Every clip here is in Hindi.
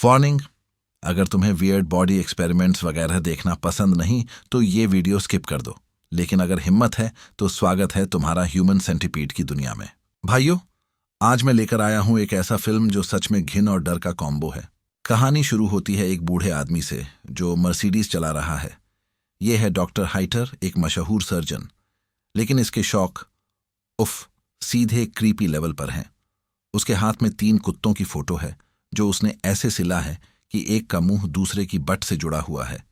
वार्निंग, अगर तुम्हें वियर्ड बॉडी एक्सपेरिमेंट्स वगैरह देखना पसंद नहीं तो ये वीडियो स्किप कर दो, लेकिन अगर हिम्मत है तो स्वागत है तुम्हारा ह्यूमन सेंटीपीड की दुनिया में। भाइयों, आज मैं लेकर आया हूं एक ऐसा फिल्म जो सच में घिन और डर का कॉम्बो है। कहानी शुरू होती है एक बूढ़े आदमी से जो मर्सिडीज चला रहा है। यह है डॉक्टर हाइटर, एक मशहूर सर्जन, लेकिन इसके शौक सीधे क्रीपी लेवल पर हैं। उसके हाथ में 3 कुत्तों की फोटो है जो उसने ऐसे सिला है कि एक का मुंह दूसरे की बट से जुड़ा हुआ है,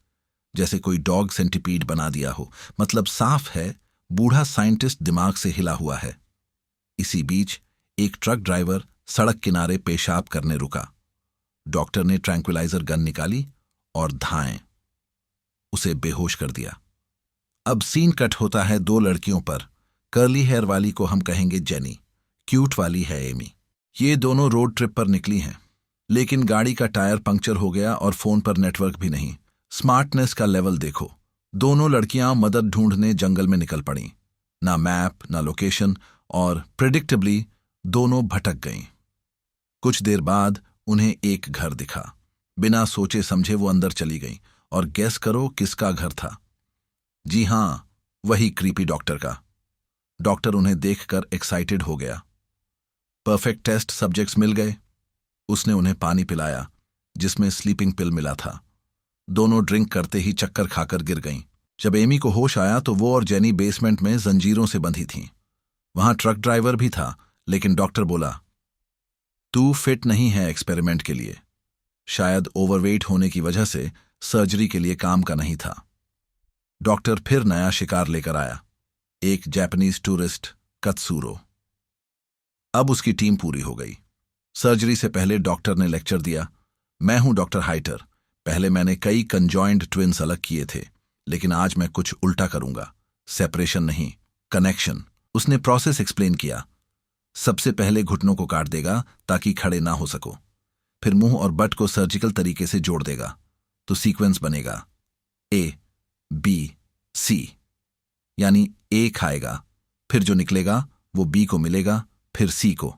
जैसे कोई डॉग सेंटीपीड बना दिया हो। मतलब साफ है, बूढ़ा साइंटिस्ट दिमाग से हिला हुआ है। इसी बीच एक ट्रक ड्राइवर सड़क किनारे पेशाब करने रुका। डॉक्टर ने ट्रैंक्विलाइजर गन निकाली और धाएं उसे बेहोश कर दिया। अब सीन कट होता है 2 लड़कियों पर। कर्ली हेयर वाली को हम कहेंगे जेनी, क्यूट वाली है एमी। ये दोनों रोड ट्रिप पर निकली हैं, लेकिन गाड़ी का टायर पंक्चर हो गया और फोन पर नेटवर्क भी नहीं। स्मार्टनेस का लेवल देखो। दोनों लड़कियां मदद ढूंढने जंगल में निकल पड़ीं। ना मैप ना लोकेशन, और प्रेडिक्टेबली दोनों भटक गईं। कुछ देर बाद उन्हें एक घर दिखा। बिना सोचे समझे वो अंदर चली गईं, और गेस करो किसका घर था? जी हां, वही क्रीपी डॉक्टर का। डॉक्टर उन्हें देखकर एक्साइटेड हो गया। परफेक्ट टेस्ट सब्जेक्ट्स मिल गए। उसने उन्हें पानी पिलाया जिसमें स्लीपिंग पिल मिला था। दोनों ड्रिंक करते ही चक्कर खाकर गिर गईं। जब एमी को होश आया तो वो और जेनी बेसमेंट में जंजीरों से बंधी थीं। वहां ट्रक ड्राइवर भी था, लेकिन डॉक्टर बोला, तू फिट नहीं है एक्सपेरिमेंट के लिए। शायद ओवरवेट होने की वजह से सर्जरी के लिए काम का नहीं था। डॉक्टर फिर नया शिकार लेकर आया, एक जापानीज टूरिस्ट कत्सूरो। अब उसकी टीम पूरी हो गई। सर्जरी से पहले डॉक्टर ने लेक्चर दिया। मैं हूं डॉक्टर हाइटर। पहले मैंने कई कंजॉइंट ट्विन्स अलग किए थे, लेकिन आज मैं कुछ उल्टा करूंगा। सेपरेशन नहीं, कनेक्शन। उसने प्रोसेस एक्सप्लेन किया। सबसे पहले घुटनों को काट देगा ताकि खड़े ना हो सको। फिर मुंह और बट को सर्जिकल तरीके से जोड़ देगा, तो सीक्वेंस बनेगा A, B, C। यानी A खाएगा, फिर जो निकलेगा वो B को मिलेगा, फिर C को।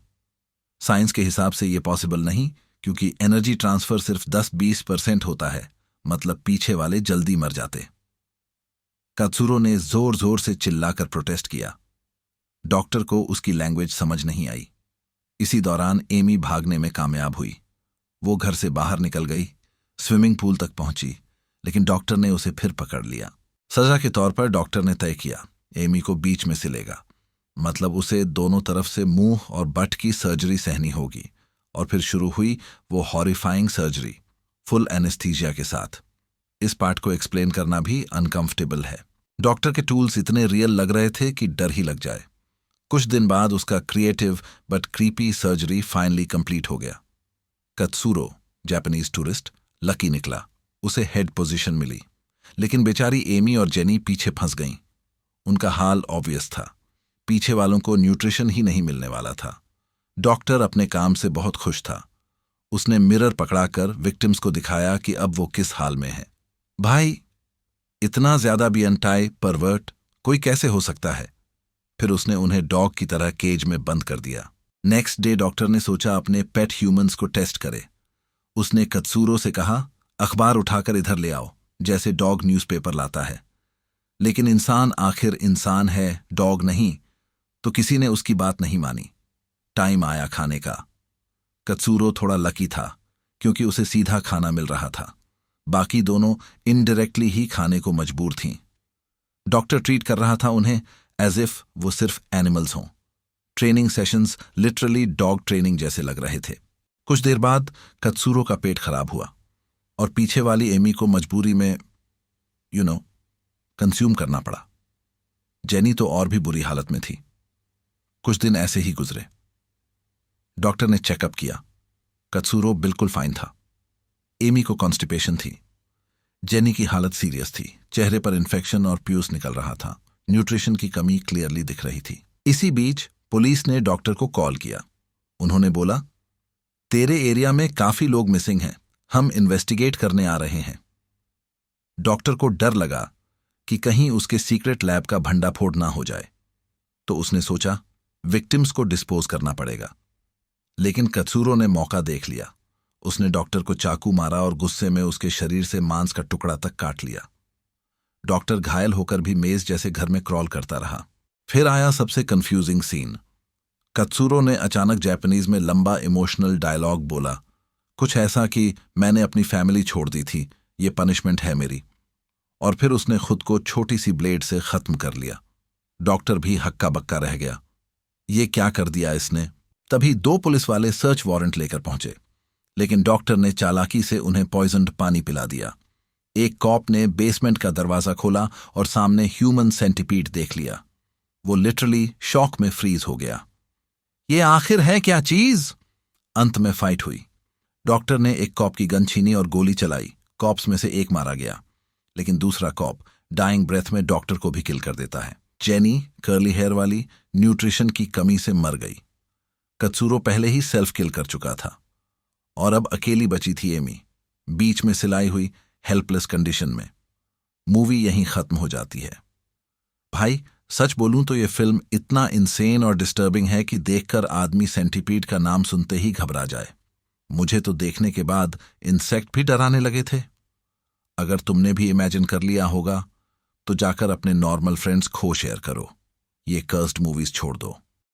साइंस के हिसाब से ये पॉसिबल नहीं, क्योंकि एनर्जी ट्रांसफर सिर्फ 10-20% होता है। मतलब पीछे वाले जल्दी मर जाते। कात्सुरो ने जोर जोर से चिल्लाकर प्रोटेस्ट किया। डॉक्टर को उसकी लैंग्वेज समझ नहीं आई। इसी दौरान एमी भागने में कामयाब हुई। वो घर से बाहर निकल गई, स्विमिंग पूल तक पहुंची, लेकिन डॉक्टर ने उसे फिर पकड़ लिया। सजा के तौर पर डॉक्टर ने तय किया, एमी को बीच में सिलेगा। मतलब उसे दोनों तरफ से मुंह और बट की सर्जरी सहनी होगी। और फिर शुरू हुई वो हॉरिफाइंग सर्जरी, फुल एनेस्थीसिया के साथ। इस पार्ट को एक्सप्लेन करना भी अनकंफर्टेबल है। डॉक्टर के टूल्स इतने रियल लग रहे थे कि डर ही लग जाए। कुछ दिन बाद उसका creative but creepy surgery finally complete हो गया। कत्सूरो, जापानीज टूरिस्ट, लकी निकला। उसे हेड पोजीशन मिली, लेकिन बेचारी एमी और जेनी पीछे फंस गईं। उनका हाल ऑब्वियस था, पीछे वालों को न्यूट्रिशन ही नहीं मिलने वाला था। डॉक्टर अपने काम से बहुत खुश था। उसने मिरर पकड़ाकर विक्टिम्स को दिखाया कि अब वो किस हाल में है। भाई, इतना ज्यादा भी अनटाई परवर्ट कोई कैसे हो सकता है? फिर उसने उन्हें डॉग की तरह केज में बंद कर दिया। नेक्स्ट डे डॉक्टर ने सोचा अपने पेट ह्यूमंस को टेस्ट करे। उसने कत्सूरो से कहा, अखबार उठाकर इधर ले आओ, जैसे डॉग न्यूज़पेपर लाता है। लेकिन इंसान आखिर इंसान है, डॉग नहीं। तो किसी ने उसकी बात नहीं मानी। टाइम आया खाने का। कत्सूरो थोड़ा लकी था, क्योंकि उसे सीधा खाना मिल रहा था। बाकी दोनों इनडायरेक्टली ही खाने को मजबूर थीं। डॉक्टर ट्रीट कर रहा था उन्हें एज इफ वो सिर्फ एनिमल्स हों। Training sessions literally dog training जैसे लग रहे थे। कुछ देर बाद कत्सूरो का पेट खराब हुआ और पीछे वाली एमी को मजबूरी में कंज्यूम करना पड़ा। जेनी तो और भी बुरी हालत में थी। कुछ दिन ऐसे ही गुजरे। डॉक्टर ने चेकअप किया। कत्सूरो बिल्कुल फाइन था। एमी को कॉन्स्टिपेशन थी। जेनी की हालत सीरियस थी। चेहरे पर इन्फेक्शन और प्यूस निकल रहा था। न्यूट्रिशन की कमी क्लियरली दिख रही थी। इसी बीच पुलिस ने डॉक्टर को कॉल किया। उन्होंने बोला, तेरे एरिया में काफी लोग मिसिंग हैं, हम इन्वेस्टिगेट करने आ रहे हैं। डॉक्टर को डर लगा कि कहीं उसके सीक्रेट लैब का भंडाफोड़ ना हो जाए, तो उसने सोचा विक्टिम्स को डिस्पोज करना पड़ेगा। लेकिन कत्सूरो ने मौका देख लिया। उसने डॉक्टर को चाकू मारा और गुस्से में उसके शरीर से मांस का टुकड़ा तक काट लिया। डॉक्टर घायल होकर भी मेज जैसे घर में क्रॉल करता रहा। फिर आया सबसे कंफ्यूजिंग सीन। कत्सूरो ने अचानक जापानीज में लंबा इमोशनल डायलॉग बोला, कुछ ऐसा कि मैंने अपनी फैमिली छोड़ दी थी, ये पनिशमेंट है मेरी। और फिर उसने खुद को छोटी सी ब्लेड से खत्म कर लिया। डॉक्टर भी हक्का बक्का रह गया, ये क्या कर दिया इसने। तभी 2 पुलिस वाले सर्च वारंट लेकर पहुंचे, लेकिन डॉक्टर ने चालाकी से उन्हें पॉइजन्ड पानी पिला दिया। एक कॉप ने बेसमेंट का दरवाजा खोला और सामने ह्यूमन सेंटीपीड देख लिया। वो लिटरली शॉक में फ्रीज हो गया। ये आखिर है क्या चीज? अंत में फाइट हुई। डॉक्टर ने एक कॉप की गन छीनी और गोली चलाई। कॉप्स में से एक मारा गया, लेकिन दूसरा कॉप डाइंग ब्रेथ में डॉक्टर को भी किल कर देता है। जेनी, कर्ली हेयर वाली, न्यूट्रिशन की कमी से मर गई। कत्सूरो पहले ही सेल्फ किल कर चुका था और अब अकेली बची थी एमी, बीच में सिलाई हुई हेल्पलेस कंडीशन में। मूवी यहीं खत्म हो जाती है। भाई सच बोलूं तो ये फिल्म इतना इंसेन और डिस्टर्बिंग है कि देखकर आदमी सेंटीपीड का नाम सुनते ही घबरा जाए। मुझे तो देखने के बाद इंसेक्ट भी डराने लगे थे। अगर तुमने भी इमेजिन कर लिया होगा तो जाकर अपने नॉर्मल फ्रेंड्स खो शेयर करो। ये कर्स्ड मूवीज छोड़ दो।